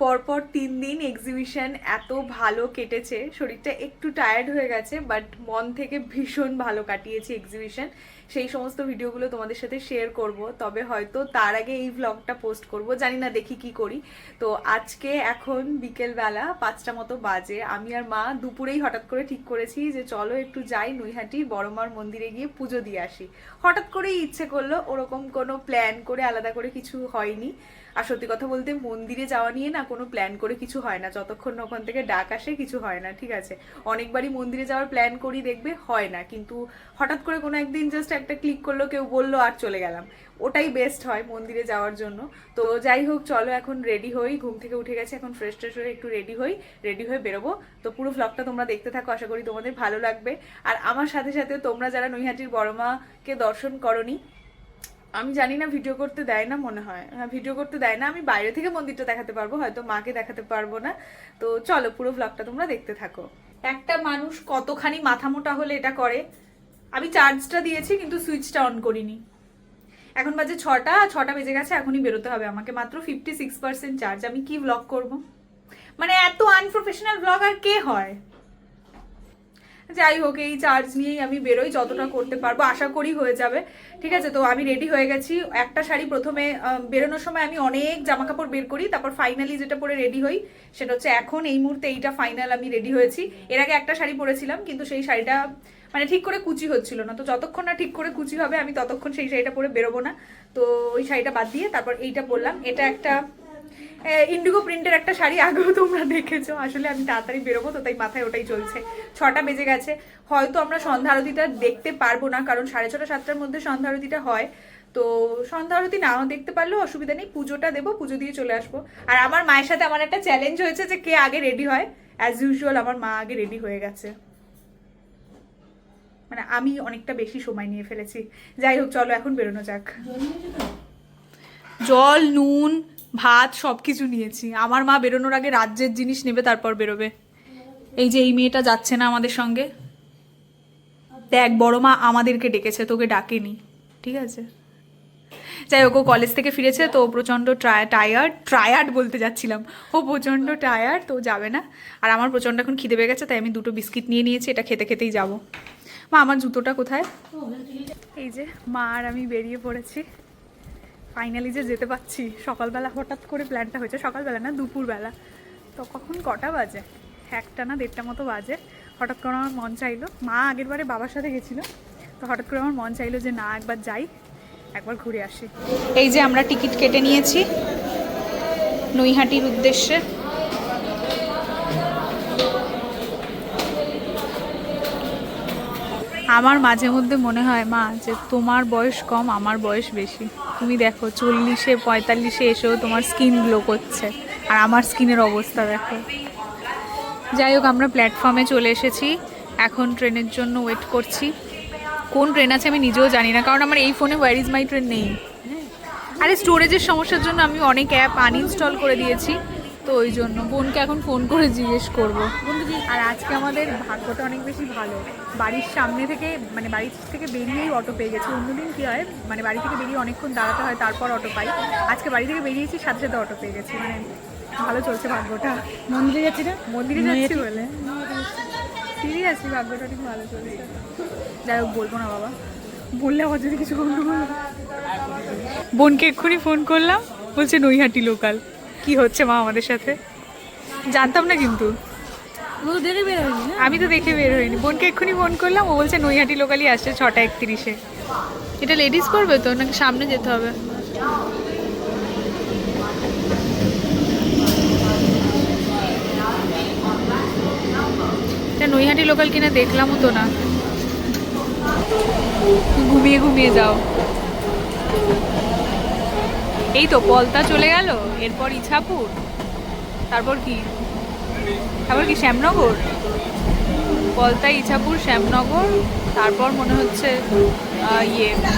পরপর 3 দিন এক্সিবিশন এত ভালো কেটেছে, শরীরটা একটু টায়ার্ড হয়ে গেছে, বাট মন থেকে ভীষণ ভালো কাটিয়েছি এক্সিবিশন। সেই সমস্ত ভিডিওগুলো তোমাদের সাথে শেয়ার করব, তবে হয়তো তার আগে এই ভ্লগটা পোস্ট করব, জানি না দেখি কি করি। তো আজকে এখন বিকেলবেলা 5টা মতো বাজে, আমি আর মা দুপুরেই হঠাৎ করে ঠিক করেছি যে চলো একটু যাই নৈহাটি বড়মার মন্দিরে গিয়ে পুজো দিয়ে আসি। হঠাৎ করেই ইচ্ছে করলো, ওরকম কোনো প্ল্যান করে আলাদা করে কিছু হয়নি। আর সত্যি কথা বলতে মন্দিরে যাওয়া নিয়ে না কোনো প্ল্যান করে কিছু হয় না, যতক্ষণ না ওখান থেকে ডাক আসে কিছু হয় না, ঠিক আছে। অনেকবারই মন্দিরে যাওয়ার প্ল্যান করি, দেখবে হয় না, কিন্তু হঠাৎ করে কোনো একদিন জাস্ট একটা ক্লিক করলো, কেউ বললো আর চলে গেলাম, ওটাই বেস্ট হয় মন্দিরে যাওয়ার জন্য। তো যাই হোক, চলো এখন রেডি হই, ঘুম থেকে উঠে গেছে, এখন ফ্রেশ ট্রেশ হয়ে একটু রেডি হয়ে বেরোবো। তো পুরো ভ্লগটা তোমরা দেখতে থাকো, আশা করি তোমাদের ভালো লাগবে। আর আমার সাথে সাথে তোমরা যারা নৈহাটির বড়মাকে দর্শন করনি, আমি জানি না ভিডিও করতে দেয় না, মনে হয় হ্যাঁ ভিডিও করতে দেয় না, আমি বাইরে থেকে মন্দিরটা দেখাতে পারবো, হয়তো মাকে দেখাতে পারবো না। তো চলো পুরো ভ্লগটা তোমরা দেখতে থাকো। একটা মানুষ কতখানি মাথা মোটা হলে এটা করে। আমি চার্জটা দিয়েছি কিন্তু সুইচটা অন করিনি। এখন বাজে 6টা বেজে গেছে, এখনই বেরোতে হবে আমাকে, মাত্র 56% চার্জ। আমি কি ভ্লগ করব? মানে এত আনপ্রফেশনাল ভ্লগ আর কে হয়? যাই হোক, এই চার্জ নিয়েই আমি বেরোই, যতটা করতে পারবো আশা করি হয়ে যাবে, ঠিক আছে। তো আমি রেডি হয়ে গেছি। একটা শাড়ি প্রথমে বেরোনোর সময় আমি অনেক জামা কাপড় বের করি, তারপর ফাইনালি যেটা পরে রেডি হই সেটা হচ্ছে এখন এই মুহূর্তে এইটা ফাইনাল আমি রেডি হয়েছি। এর আগে একটা শাড়ি পরেছিলাম, কিন্তু সেই শাড়িটা মানে ঠিক করে কুচি হচ্ছিল না, তো যতক্ষণ না ঠিক করে কুচি হবে আমি ততক্ষণ সেই শাড়িটা পরে বেরোবো না। তো ওই শাড়িটা বাদ দিয়ে তারপর এইটা পরলাম। এটা একটা ইন্ডিগো প্রিন্টের একটা শাড়ি, আগেও তোমরা দেখেছো। আসলে আমি তাড়াতাড়ি বেরোবো তো তাই মাথায় ওটাই চলছে। 6টা বেজে গেছে, হয়তো আমরা সন্ধ্যা আরতিটা দেখতে পারবো না, কারণ 6:30 7টার মধ্যে সন্ধ্যা আরতিটা হয়। তো সন্ধ্যা আরতি নাও দেখতে পারলেও অসুবিধা নেই, পুজোটা দেবো, পুজো দিয়ে চলে আসবো। আর আমার মায়ের সাথে আমার একটা চ্যালেঞ্জ হয়েছে যে কে আগে রেডি হয়। অ্যাজ ইউজুয়াল আমার মা আগে রেডি হয়ে গেছে, মানে আমি অনেকটা বেশি সময় নিয়ে ফেলেছি। যাই হোক, চলো এখন বেরোনো যাক। জল, নুন, ভাত সব কিছু নিয়েছি। আমার মা বেরোনোর আগে রাজ্যের জিনিস নেবে, তারপর বেরোবে। এই যে এই মেয়েটা যাচ্ছে না আমাদের সঙ্গে, দেখ বড় মা আমাদেরকে ডেকেছে, তোকে ডাকেনি, ঠিক আছে। যাই হোক, ও কলেজ থেকে ফিরেছে, তো প্রচণ্ড টায়ার্ড বলতে যাচ্ছিলাম, ও প্রচণ্ড টায়ার্ড, তো যাবে না। আর আমার প্রচণ্ড এখন খিদে পেয়ে গেছে, তাই আমি 2টো বিস্কিট নিয়ে নিয়েছি, এটা খেতে খেতেই যাবো। মা আমার জুতোটা কোথায়? এই যে মা আর আমি বেরিয়ে পড়েছি, ফাইনালি যে যেতে পারছি। সকালবেলা হঠাৎ করে প্ল্যানটা হয়েছে, সকালবেলা না দুপুরবেলা, তো কখন কটা বাজে, 1টা না 1:30 মতো বাজে। হঠাৎ করে আমার মন চাইলো, মা আগের বারে বাবার সাথে গেছিলো, তো হঠাৎ করে আমার মন চাইলো যে না একবার যাই, একবার ঘুরে আসি। এই যে আমরা টিকিট কেটে নিয়েছি নৈহাটির উদ্দেশ্যে। আমার মাঝে মধ্যে মনে হয় মা যে তোমার বয়স কম, আমার বয়স বেশি। তুমি দেখো 40-এ 45-এ এসেও তোমার স্কিন গ্লো করছে, আর আমার স্কিনের অবস্থা দেখো। যাই হোক, আমরা প্ল্যাটফর্মে চলে এসেছি, এখন ট্রেনের জন্য ওয়েট করছি। কোন ট্রেন আছে আমি নিজেও জানি না, কারণ আমার এই ফোনে হোয়ার ইজ মাই ট্রেন নেই। আরে স্টোরেজের সমস্যার জন্য আমি অনেক অ্যাপ আনইনস্টল করে দিয়েছি, তো ওই জন্য বোনকে এখন ফোন করে জিজ্ঞেস করবো। আর আজকে আমাদের ভাগ্যটা অনেক বেশি ভালো, বাড়ির সামনে থেকে মানে বাড়ি থেকে বেরিয়েই অটো পেয়ে গেছি। অন্যদিন কী হয়, মানে বাড়ি থেকে বেরিয়ে অনেকক্ষণ দাঁড়াতে হয় তারপর অটো পাই, আজকে বাড়ি থেকে বেরিয়েছি সাথে সাথে অটো পেয়ে গেছি, মানে ভালো চলছে ভাগ্যটা। মন্দিরে যাচ্ছি না, মন্দিরে যাচ্ছি বলে সিরিয়াসলি ভাগ্যটা ঠিক ভালো চলছে। যাই হোক, বলবো না বাবা, বললে আবার যদি কিছু গন্ডগোল। বোনকে এক্ষুনি ফোন করলাম, বলছে নৈহাটি লোকাল। কি হচ্ছে মা আমাদের সাথে জানতাম না, কিন্তু আমি তো দেখে বের হইনি। বোনকে এক্ষুনি ফোন করলাম, ও বলছে নৈহাটি লোকালই আসছে 6:31-এ। এটা লেডিস করবে তো নাকি সামনে যেতে হবে? এটা নৈহাটি লোকাল কিনা দেখলামও তো না, ঘুমিয়ে ঘুমিয়ে যাও। এই তো পলতা চলে গেল, এরপর ইছাপুর, তারপর কি শ্যামনগর, পলতা, ইছাপুর, শ্যামনগর, তারপর মনে হচ্ছে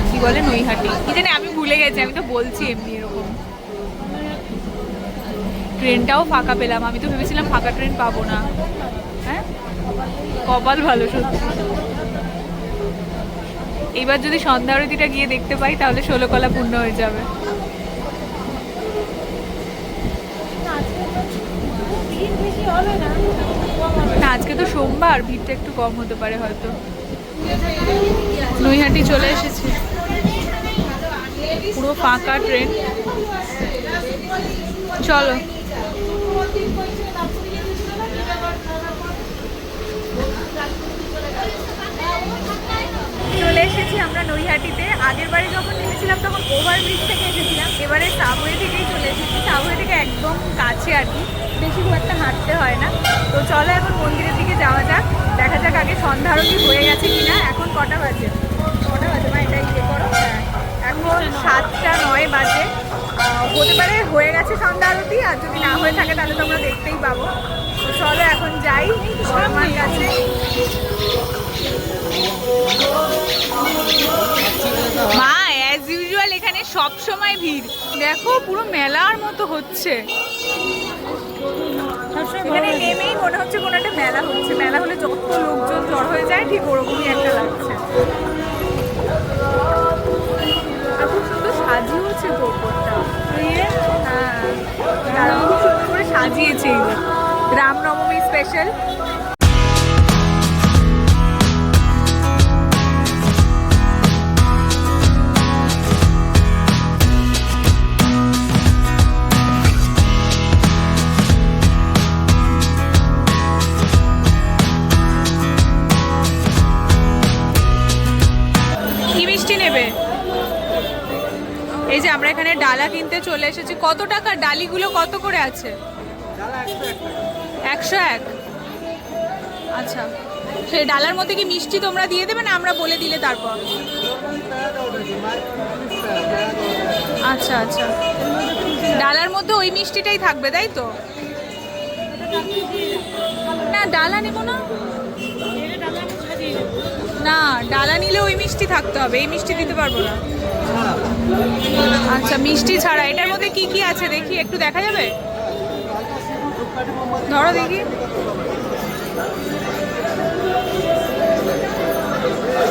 কি বলে নৈহাটি, কি জানি আমি ভুলে গেছি, আমি তো বলছি এমনি এরকম। ট্রেনটাও ফাঁকা পেলাম, আমি তো ভেবেছিলাম ফাঁকা ট্রেন পাবো না। হ্যাঁ, কপাল ভালো সত্যি। এইবার যদি সন্ধ্যা আরতিটা গিয়ে দেখতে পাই তাহলে 16 কলা পূর্ণ হয়ে যাবে। না আজকে তো সোমবার, ভিড়টা একটু কম হতে পারে হয়তো। নৈহাটি চলে এসেছি, পুরো ফাঁকা ট্রেন। চলো চলে এসেছি আমরা নৈহাটিতে। আগের বারে যখন নেমেছিলাম তখন ওভারব্রিজ থেকে এসেছিলাম, এবারে সাবওয়ে থেকেই চলে এসেছি। সাবওয়ে থেকে একদম কাছে আর কি, বেশি খুব একটা হাঁটতে হয় না। তো চলো এখন মন্দিরের দিকে যাওয়া যাক, দেখা যাক আগে সন্ধ্যা আরতি হয়ে গেছে কিনা। এখন কটা বাজে মা, এটা ইয়ে করো। হ্যাঁ এখন 7:09 বাজে, হতে পারে হয়ে গেছে সন্ধ্যা আরতি, আর যদি না হয়ে থাকে তাহলে তো আমরা দেখতেই পাবো। তো চলো এখন যাই আমার কাছে। মা অ্যাজ ইউজুয়াল এখানে সব সময় ভিড়, দেখো পুরো মেলার মতো হচ্ছে। এখানে নেমেই মনে হচ্ছে কোনো একটা মেলা হচ্ছে। মেলা হলে যত লোকজন জড় হয়ে যায় ঠিক ওরকমই একটা লাগছে। আর খুব সুন্দর সাজিয়েছে গোপুরটা, হ্যাঁ খুব সুন্দর করে সাজিয়েছে। রামনবমী স্পেশাল। এই যে আমরা এখানে ডালা কিনতে চলে এসেছি। কত টাকার ডালিগুলো কত করে আছে? 101। আচ্ছা, সেই ডালার মধ্যে কি মিষ্টি তোমরা দিয়ে দেবে না আমরা বলে দিলে তারপর? আচ্ছা আচ্ছা, ডালার মধ্যে ওই মিষ্টিটাই থাকবে তাই তো? না ডালা নেব না, না ডালা নিলে ওই মিষ্টি থাকতে হবে, এই মিষ্টি দিতে পারবো না। আচ্ছা মিষ্টি ছাড়া এটার মধ্যে কি কি আছে দেখি, একটু দেখা যাবে? ধরো দেখি।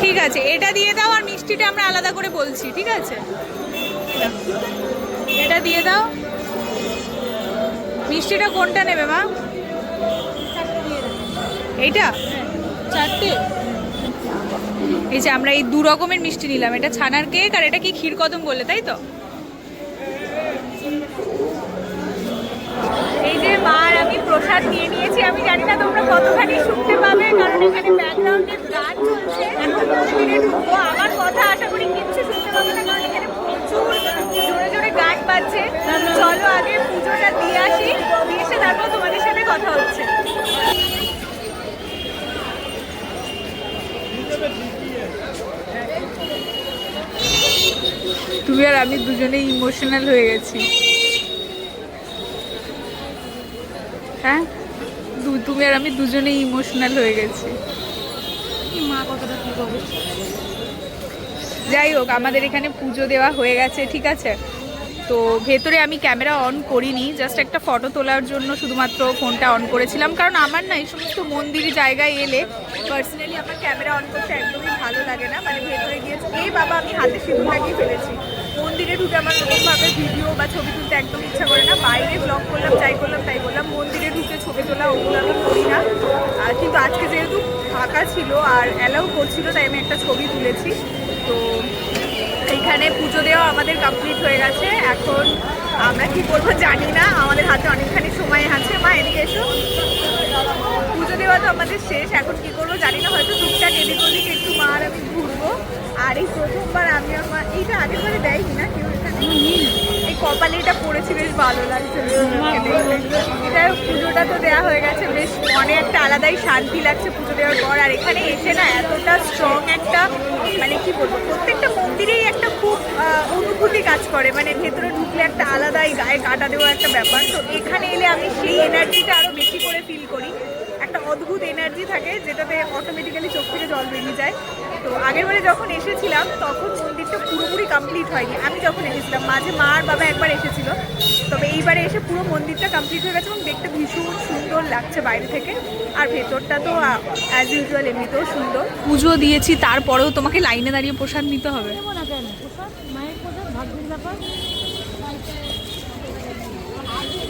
ঠিক আছে এটা দিয়ে দাও, আর মিষ্টিটা আমরা আলাদা করে বলছি, ঠিক আছে? এটা দিয়ে দাও। মিষ্টিটা কোনটা নেবে মা? এইটা 4টে। এই যে আমরা এই 2 রকমের মিষ্টি নিলাম, এটা ছানার কেক আর এটা কি ক্ষীর কদম বলে তাই তো? এই যে মা আর আমি প্রসাদ নিয়ে নিয়েছি। আমি জানি না তোমরা কতখানি শুনতে পাবে, কারণ এখানে ব্যাকগ্রাউন্ডে গান চলছে। এখন মন্দিরে ঢুকবো, আমার কথা আশা করি কিচ্ছু শুনতে পাবে না, কারণ এখানে প্রচুর জোরে জোরে গান বাজছে। চলো আগে পুজোটা দিয়ে আসি, দিয়ে এসে তারপর তোমাদের সাথে কথা হচ্ছে। তুমি আর আমি দুজনেই ইমোশনাল হয়ে গেছি। হ্যাঁ তুমি আর আমি দুজনেই ইমোশনাল হয়ে গেছি। মা কতটা কি করবে? যাই হোক আমাদের এখানে পুজো দেওয়া হয়ে গেছে, ঠিক আছে? তো ভেতরে আমি ক্যামেরা অন করিনি, জাস্ট একটা ফটো তোলার জন্য শুধুমাত্র ফোনটা অন করেছিলাম, কারণ আমার না এই সমস্ত মন্দির জায়গায় এলে পার্সোনালি আমার ক্যামেরা অন করতে একদমই ভালো লাগে না। মানে ভেতরে গিয়েছে এই বাবা আমি হাতে সিঁদুর লাগিয়ে ফেলেছি। মন্দিরে ঢুকে আমার ওরকমভাবে ভিডিও বা ছবি তুলতে একদম ইচ্ছা করে না। বাইরে ব্লগ করলাম, যাই করলাম তাই করলাম, মন্দিরে ঢুকে ছবি তোলা ওগুলো আমি করি না। আর কিন্তু আজকে যেহেতু ফাঁকা ছিল আর অ্যালাউ করছিল তাই আমি একটা ছবি তুলেছি। তো এইখানে পুজো দেওয়া আমাদের কমপ্লিট হয়ে গেছে। এখন আমরা কি করবো জানি না, আমাদের হাতে অনেকখানি সময় আছে। মা এদিকে এসো। পুজো দেওয়া তো আমাদের শেষ, এখন কি করবো জানি না, হয়তো টুকটাক এদিক ওদিক একটু মা আর আমি ঘুরবো। আর এই প্রথমবার আমি আমার এইটা আগের বারে দেয়নি না কেউ এখানে, এই কপালে এটা পড়েছি, বেশ ভালো লাগছে। এটা পুজোটা তো দেওয়া হয়ে গেছে, বেশ মনে একটা আলাদাই শান্তি লাগছে পুজো দেওয়ার পর। আর এখানে এসে না এতটা স্ট্রং একটা মানে কি বলবো, প্রত্যেকটা মন্দিরেই একটা খুব অনুভূতি কাজ করে, মানে ভেতরে ঢুকলে একটা আলাদাই গায়ে কাটা দেওয়া একটা ব্যাপার। তো এখানে এলে আমি সেই এনার্জিটা আরও বেশি করে ফিল করি। একটা অদ্ভুত এনার্জি থাকে যেটাতে অটোমেটিক্যালি চোখ থেকে জল বেরিয়ে যায়। তো আগেরবারে যখন এসেছিলাম তখন মন্দিরটা পুরোপুরি কমপ্লিট হয়নি। আমি যখন এসেছিলাম মাঝে মা আর বাবা একবার এসেছিল, তবে এইবারে এসে পুরো মন্দিরটা কমপ্লিট হয়ে গেছে এবং দেখতে ভীষণ সুন্দর লাগছে বাইরে থেকে। আর ভেতরটা তো অ্যাজ ইউজুয়াল এমনিতেও সুন্দর। পুজো দিয়েছি তারপরেও তোমাকে লাইনে দাঁড়িয়ে প্রসাদ নিতে হবে?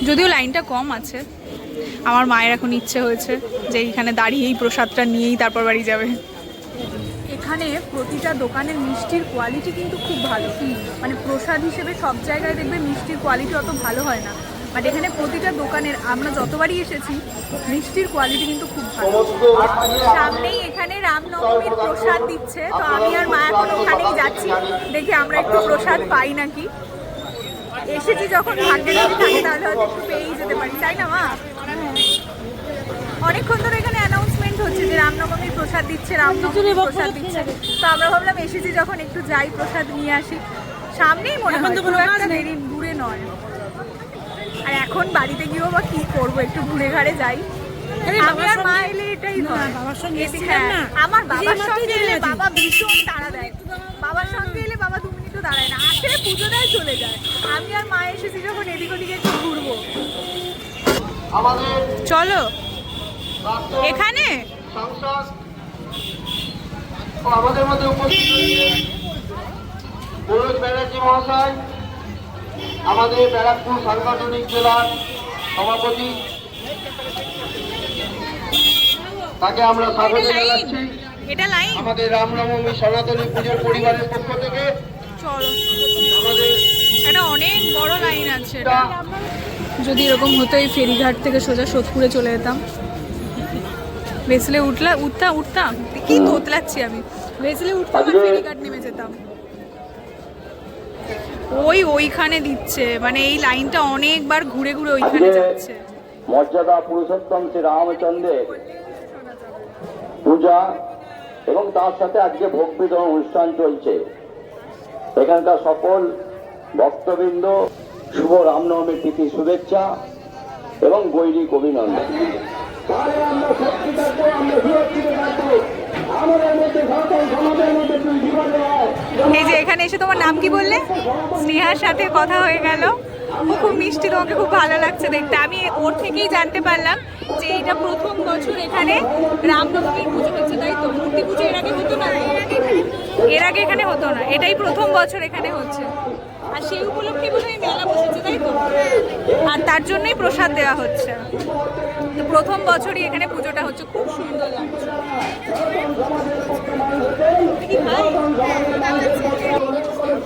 যদিও লাইনটা কম আছে। আমার মায়ের এখন ইচ্ছে হয়েছে যে এইখানে দাঁড়িয়েই প্রসাদটা নিয়েই তারপর বাড়ি যাবে। এখানে প্রতিটা দোকানের মিষ্টির কোয়ালিটি কিন্তু খুব ভালো, মানে প্রসাদ হিসেবে সব জায়গায় দেখবে মিষ্টির কোয়ালিটি অত ভালো হয় না, বাট এখানে প্রতিটা দোকানের আমরা যতবারই এসেছি মিষ্টির কোয়ালিটি কিন্তু খুব ভালো। সামনেই এখানে রামনবমীর প্রসাদ দিচ্ছে, তো আমি আর মা এখন ওখানেই যাচ্ছি, দেখি আমরা একটু প্রসাদ পাই নাকি। এসেছি যখন ভাগ্যে যদি থাকে তাহলে হয়তো একটু পেয়েই যেতে পারি, তাই না মা? অনেকক্ষণ ধরে এখানে অ্যানাউন্সমেন্ট হচ্ছে যে রামনবমীর প্রসাদ দিচ্ছে, রামনবমীর প্রসাদ দিচ্ছে, তো আমরা ভাবলাম এসেছি যখন একটু যাই প্রসাদ নিয়ে আসি। সামনেই মনে হয়, খুব একটা দেরি দূরে নয়। আর এখন বাড়িতে গিয়েও বা কি করবো, একটু ঘুরে ঘাড়ে যাই। আমি আর মা এলে এটাই হয়। আমার বাবার সঙ্গে এলে বাবা ভীষণ তাড়া দেয়, বাবার সঙ্গে এলে বাবা 2 মিনিটও দাঁড়ায় না, আসে পুজো দেয় চলে যায়। আমি আর মা এসেছি যখন এদিক ওদিকে একটু ঘুরবো। চলো এখানে আমাদের মধ্যে উপস্থিত মনোজ ব্যানার্জি মহাশয়, আমাদের ব্যারাকপুর সাংগঠনিক জেলার সভাপতি, তাকে আমরা স্বাগত জানাচ্ছি এটা লাইন আমাদের রামনবমী সনাতনী পুজোর পরিবারের পক্ষ থেকে। চলো, আমাদের এটা অনেক বড় লাইন আছে এটা। যদি এরকম হতো এই ফেরিঘাট থেকে সোজা সোদপুরে চলে যেতাম, ভেসেলে উঠতাম কি তোতলাচ্ছি আমি, ভেসেলে উঠতাম আর ফেরিঘাট নেমে যেতাম। ওইখানে দিচ্ছে, মানে এই লাইনটা অনেকবার ঘুরে ঘুরে ওইখানে যাচ্ছে। মর্যাদা পুরুষোত্তম শ্রী রামচন্দ্রের পূজা এবং তার সাথে আজকে ভোগ বিতরণ অনুষ্ঠান চলছে। এখানকার সকল ভক্তবৃন্দ শুভ রামনবমীর তিথি শুভেচ্ছা এবং গৈরিক অভিনন্দন। এই যে এখানে এসে তোমার নাম কি বললে? স্নেহার সাথে কথা হয়ে গেল, ও খুব মিষ্টি, তোমাকে খুব ভালো লাগছে দেখতে। আমি ওর থেকেই জানতে পারলাম যে এটা প্রথম বছর এখানে রামনবমীর পুজো হচ্ছে, তাই তো? মূর্তি পুজো এর আগে হতো না, এর আগে এখানে হতো না, এটাই প্রথম বছর এখানে হচ্ছে। আর সেই উপলক্ষে বোধহয় মেলা বসেছে, তাই তো? আর তার জন্যই প্রসাদ দেওয়া হচ্ছে। তো প্রথম বছরই এখানে পুজোটা হচ্ছে, খুব সুন্দর লাগছে।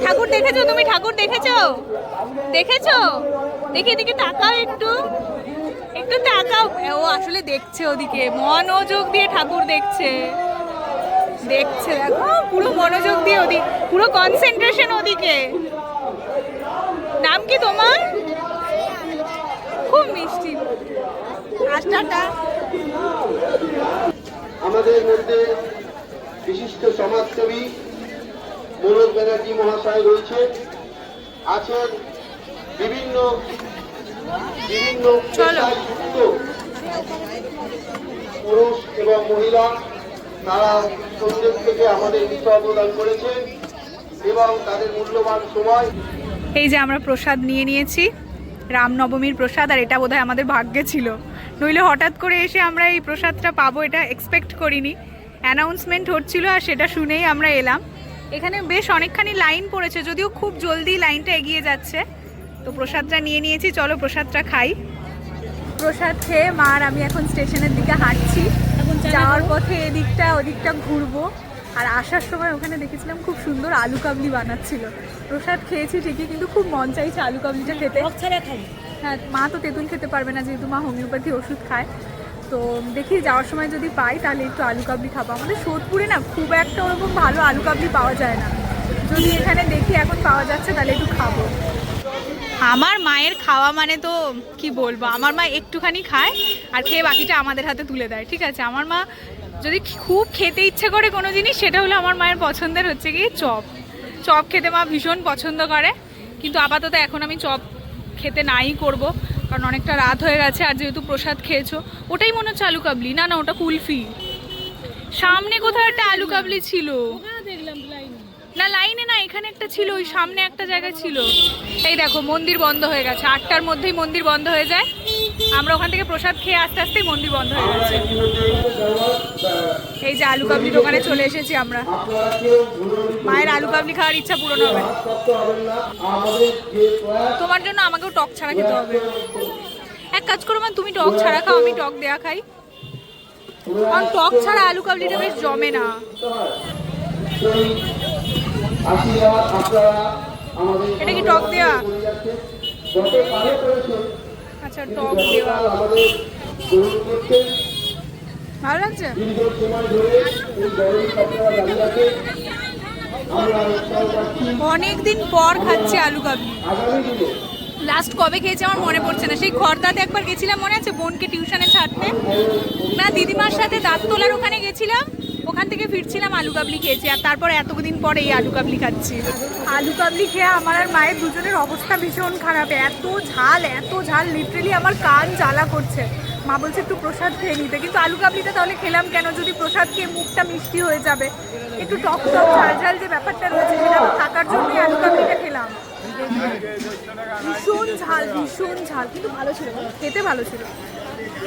ঠাকুর দেখেছো তুমি? ঠাকুর দেখেছো? দেখেছো? দেখি এদিকে তাকাও, একটু একটু তাকাও। ও আসলে দেখছে ওদিকে, মনোযোগ দিয়ে ঠাকুর দেখছে, দেখছে দেখো, পুরো মনোযোগ দিয়ে ওদিকে, পুরো কনসেন্ট্রেশন ওদিকে। নাম কি তোমার? খুব মিষ্টি। আষ্টাটা আমাদের মধ্যে বিশিষ্ট সমাজসেবী মনোজ ব্যানার্জি মহাশয় রয়েছে, আছেন বিভিন্ন পেশায় যুক্ত পুরুষ এবং মহিলা, তারা সন্ধ্যে থেকে আমাদের বিষয় প্রদান করেছেন এবং তাদের মূল্যবান সময়। এই যে আমরা প্রসাদ নিয়ে নিয়েছি, রামনবমীর প্রসাদ, আর এটা বোধহয় আমাদের ভাগ্যে ছিল, নইলে হঠাৎ করে এসে আমরা এই প্রসাদটা পাবো এটা এক্সপেক্ট করিনি। অ্যানাউন্সমেন্ট হচ্ছিল আর সেটা শুনেই আমরা এলাম। এখানে বেশ অনেকখানি লাইন পড়েছে, যদিও খুব জলদি লাইনটা এগিয়ে যাচ্ছে। তো প্রসাদটা নিয়ে নিয়েছি, চলো প্রসাদটা খাই। প্রসাদ খেয়ে মা আর আমি এখন স্টেশনের দিকে হাঁটছি, যাওয়ার পথে এদিকটা ওদিকটা ঘুরবো। আর আসার সময় ওখানে দেখেছিলাম খুব সুন্দর আলু কাবলি বানাচ্ছিল। প্রসাদ খেয়েছি ঠিকই, কিন্তু খুব মন চাইছে আলু কাবলিটা খেতে। হ্যাঁ, মা তো তেঁতুল খেতে পারবে না, যেহেতু মা হোমিওপ্যাথি ওষুধ খায়। তো দেখি যাওয়ার সময় যদি পাই তাহলে একটু আলু কাবলি খাবো। আমাদের সোদপুরে না খুব একটা ওরকম ভালো আলু কাবলি পাওয়া যায় না, যদি এখানে দেখি এখন পাওয়া যাচ্ছে তাহলে একটু খাবো। আমার মায়ের খাওয়া মানে তো কি বলবো, আমার মা একটুখানি খায় আর খেয়ে বাকিটা আমাদের হাতে তুলে দেয়, ঠিক আছে? আমার মা যদি খুব খেতে ইচ্ছে করে কোনো জিনিস, সেটা হলো আমার মায়ের পছন্দের হচ্ছে কি চপ। চপ খেতে মা ভীষণ পছন্দ করে, কিন্তু আপাতত এখন আমি চপ খেতে নাই করব, কারণ অনেকটা রাত হয়ে গেছে। আর যেহেতু প্রসাদ খেয়েছো, ওটাই মনে হচ্ছে আলু কাবলি, না না ওটা কুলফি। সামনে কোথাও একটা আলু কাবলি ছিল না, লাইনে না, এখানে একটা ছিল, ওই সামনে একটা জায়গা ছিল। এই দেখো মন্দির বন্ধ হয়ে গেছে, 8টার মধ্যেই মন্দির বন্ধ হয়ে যায়। আমরা ওখান থেকে প্রসাদ খেয়ে আস্তে আস্তে মন্দির বন্ধ হয়ে গেছে। এই যে আলু কাবলি দোকানে চলে এসেছি আমরা, মায়ের আলু কাবলি খাওয়ার ইচ্ছা পূরণ হবে। তোমার জন্য আমাকেও টক ছাড়া খেতে হবে। এক কাজ করো মা, তুমি টক ছাড়া খাও, আমি টক দেয়া খাই, কারণ টক ছাড়া আলু কাবলিটা বেশ জমে না। সেই আশীর্বাদ আপনারা আমাদের এটা কি টক দেওয়া? যত ভালো করেছেন আচ্ছা, টক দেওয়া আমাদের গ্রহণ করছেন। ভালো লাগছে। দীর্ঘ সময় ধরে এই গরম আপনারা দাঁড়িয়ে রাখেন। আমরা আশা রাখছি অনেকদিন পর খাচ্ছি আলু কাবলি। আগামী দিনে লাস্ট কবে খেয়েছি আমার মনে পড়ছে না, সেই খড়দাতে একবার গেছিলাম মনে আছে বোনকে টিউশনে ছাড়তে, না দিদিমার সাথে দাঁত তোলার ওখানে গেছিলাম, ওখান থেকে ফিরছিলাম আলু কাবলি খেয়েছি, আর তারপর এতদিন পরে এই আলু কাবলি খাচ্ছি। আলু কাবলি খেয়ে আমার আর মায়ের দুজনের অবস্থা ভীষণ খারাপ, এত ঝাল লিটারেলি আমার কান জ্বালা করছে। মা বলছে একটু প্রসাদ খেয়ে নিতে, কিন্তু আলু কাবলিটা তাহলে খেলাম কেন, যদি প্রসাদ খেয়ে মুখটা মিষ্টি হয়ে যাবে, একটু টক টক ঝাল যে ব্যাপারটা রয়েছে সেটা থাকার জন্যই আলু কাবলিটা খেলাম। ভীষণ ঝাল, কিন্তু ভালো ছিল, খেতে ভালো ছিল।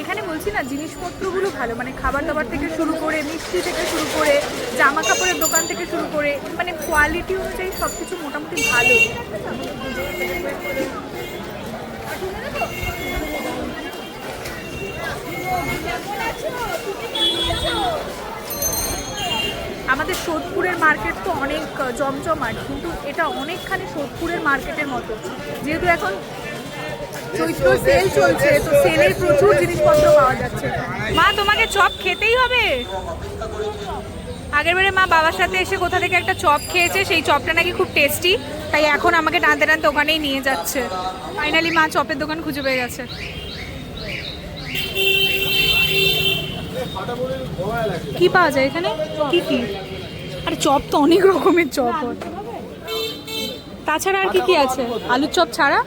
এখানে বলছি না জিনিসপত্রগুলো ভালো, মানে খাবার দাবার থেকে শুরু করে, মিষ্টি থেকে শুরু করে, জামা কাপড়ের দোকান থেকে শুরু করে, মানে কোয়ালিটি অনুযায়ী সব কিছু মোটামুটি ভালো। আমাদের সোদপুরের মার্কেট তো অনেক জমজমাট, কিন্তু এটা অনেকখানি সোদপুরের মার্কেটের মতো, যেহেতু এখন চৈত্র সেল চলছে, তো সেলের প্রচুর জিনিসপত্র পাওয়া যাচ্ছে। মা তোমাকে চপ খেতেই হবে। আগের বারে মা বাবার সাথে এসে কোথা থেকে একটা চপ খেয়েছে, সেই চপটা নাকি খুব টেস্টি, তাই এখন আমাকে টানতে টানতে ওখানেই নিয়ে যাচ্ছে। ফাইনালি মা চপের দোকান খুঁজে পেয়ে গেছে। কি পাওয়া যায় এখানে, কি কি? আরে চপ তো অনেক রকমের চপ হয়, তাছাড়া আর কি কি আছে? আলুর চপ ছাড়া?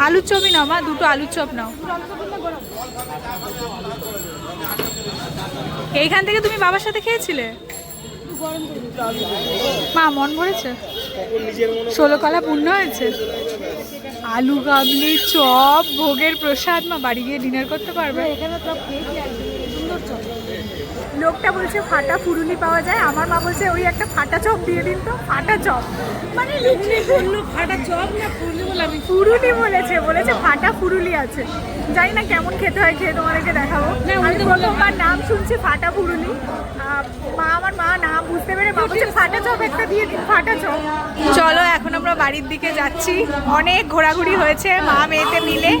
আলুর চপই নাও মা, দুটো আলুর চপ নাও। এইখান থেকে তুমি বাবার সাথে খেয়েছিলে? মা মন ভরেছে? 16 কলা পূর্ণ হয়েছে। আলু কাবলি চপ ভোগের প্রসাদ, মা বাড়ি গিয়ে ডিনার করতে পারবে। লোকটা বলছে ফাটা ফুরুলি পাওয়া যায়, আমার মা বলছে ওই একটা ফাটা চপ দিয়ে দিন তো। ফাটা চপ মানে ফাটা চপ না ফুরুলি বললাম, ফুরুলি বলেছে ফাটা ফুরুলি আছে, জানি না কেমন খেতে হয়, খেয়ে তোমাদেরকে দেখাবো। আমি প্রথমবার নাম শুনছি ফাটা ফুরুলি, আমার মা নাম বুঝতে পেরে মা বলছে ফাটা চপ একটা দিয়ে দিন, ফাটা চপ। চলো এখন আমরা বাড়ির দিকে যাচ্ছি, অনেক ঘোরাঘুরি হয়েছে মা মেয়েতে মিলে।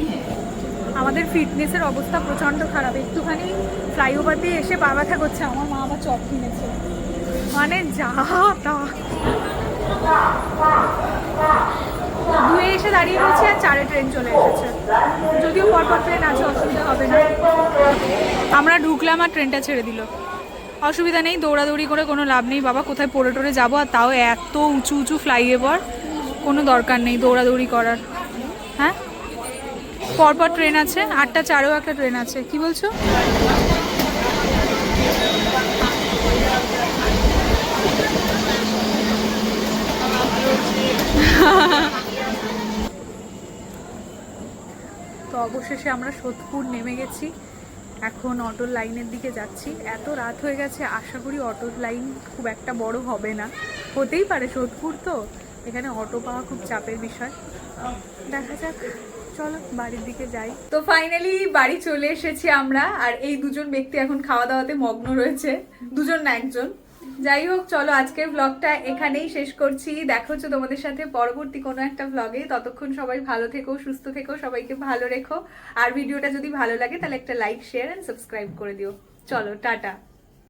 আমাদের ফিটনেসের অবস্থা প্রচণ্ড খারাপ, একটুখানি ফ্লাইওভার দিয়ে এসে পা ব্যথা করছে। আমার মা আবার চপ কিনেছে, মানে যা তা দুয়ে এসে দাঁড়িয়ে রয়েছে, আর 4-এ ট্রেন চলে এসেছে, যদিও পরপর ট্রেন আছে, অসুবিধা হবে না। আমরা ঢুকলাম আর ট্রেনটা ছেড়ে দিল, অসুবিধা নেই, দৌড়াদৌড়ি করে কোনো লাভ নেই বাবা, কোথায় পড়ে টরে যাবো, আর তাও এত উঁচু উঁচু ফ্লাইওভার, কোনো দরকার নেই দৌড়াদৌড়ি করার। হ্যাঁ পরপর ট্রেন আছে, 8টা 4-এও একটা ট্রেন আছে। কি বলছো? তো অবশেষে আমরা সোদপুর নেমে গেছি, এখন অটোর লাইনের দিকে যাচ্ছি। এত রাত হয়ে গেছে, আশা করি অটোর লাইন খুব একটা বড় হবে না, হতেই পারে সোদপুর তো, এখানে অটো পাওয়া খুব চাপের বিষয়, দেখা যাক। চলো বাড়ির দিকে যাই। তো ফাইনালি বাড়ি চলে এসেছি আমরা, আর এই দুজন ব্যক্তি এখন খাওয়া দাওয়াতে মগ্ন রয়েছে, দুজন না একজন। যাই হোক চলো আজকের ব্লগটা এখানেই শেষ করছি, দেখা হচ্ছে তোমাদের সাথে পরবর্তী কোনো একটা ব্লগে। ততক্ষণ সবাই ভালো থেকো, সুস্থ থেকো, সবাইকে ভালো রেখো, আর ভিডিওটা যদি ভালো লাগে তাহলে একটা লাইক, শেয়ার এন্ড সাবস্ক্রাইব করে দিও। চলো টাটা।